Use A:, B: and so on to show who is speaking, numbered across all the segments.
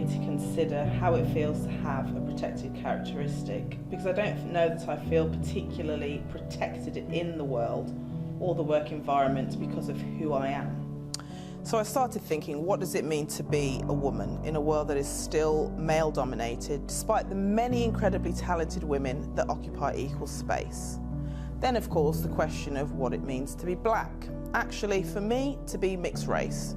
A: me to consider how it feels to have a protected characteristic, because I don't know that I feel particularly protected in the world or the work environment because of who I am. So I started thinking, what does it mean to be a woman in a world that is still male-dominated, despite the many incredibly talented women that occupy equal space? Then, of course, the question of what it means to be black. Actually, for me, to be mixed race,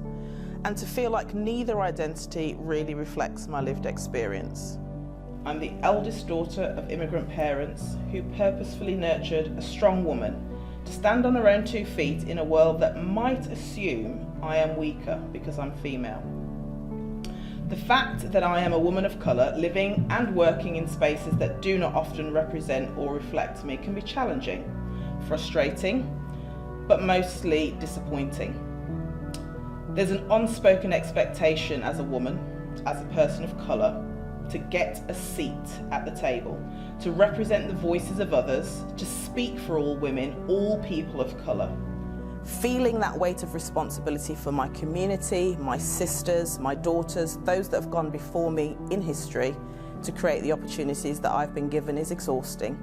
A: and to feel like neither identity really reflects my lived experience. I'm the eldest daughter of immigrant parents who purposefully nurtured a strong woman to stand on her own 2 feet in a world that might assume I am weaker because I'm female. The fact that I am a woman of colour living and working in spaces that do not often represent or reflect me can be challenging, frustrating, but mostly disappointing. There's an unspoken expectation as a woman, as a person of colour, to get a seat at the table, to represent the voices of others, to speak for all women, all people of colour. Feeling that weight of responsibility for my community, my sisters, my daughters, those that have gone before me in history to create the opportunities that I've been given is exhausting.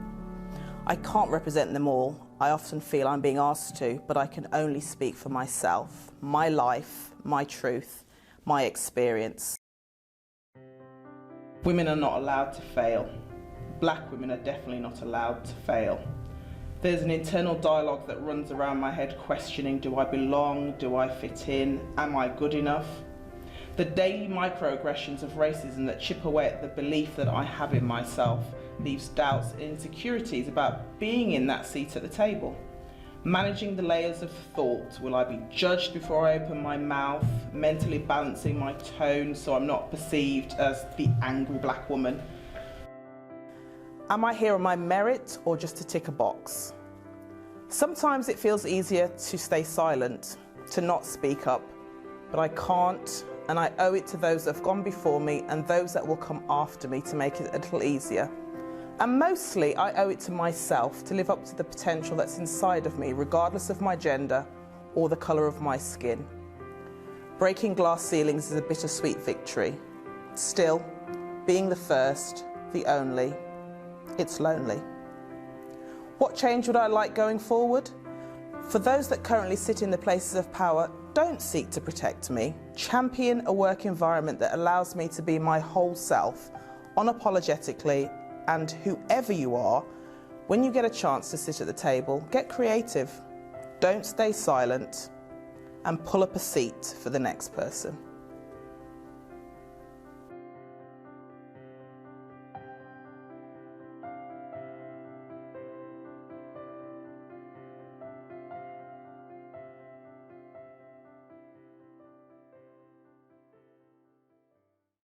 A: I can't represent them all. I often feel I'm being asked to, but I can only speak for myself, my life, my truth, my experience. Women are not allowed to fail. Black women are definitely not allowed to fail. There's an internal dialogue that runs around my head questioning, do I belong? Do I fit in? Am I good enough? The daily microaggressions of racism that chip away at the belief that I have in myself leaves doubts and insecurities about being in that seat at the table. Managing the layers of thought, will I be judged before I open my mouth? Mentally balancing my tone so I'm not perceived as the angry black woman. Am I here on my merit or just to tick a box? Sometimes it feels easier to stay silent, to not speak up, but I can't, and I owe it to those that have gone before me and those that will come after me to make it a little easier. And mostly I owe it to myself to live up to the potential that's inside of me, regardless of my gender or the colour of my skin. Breaking glass ceilings is a bittersweet victory. Still, being the first, the only, it's lonely. What change would I like going forward? For those that currently sit in the places of power, don't seek to protect me. Champion a work environment that allows me to be my whole self, unapologetically, and whoever you are, when you get a chance to sit at the table, get creative. Don't stay silent, and pull up a seat for the next person.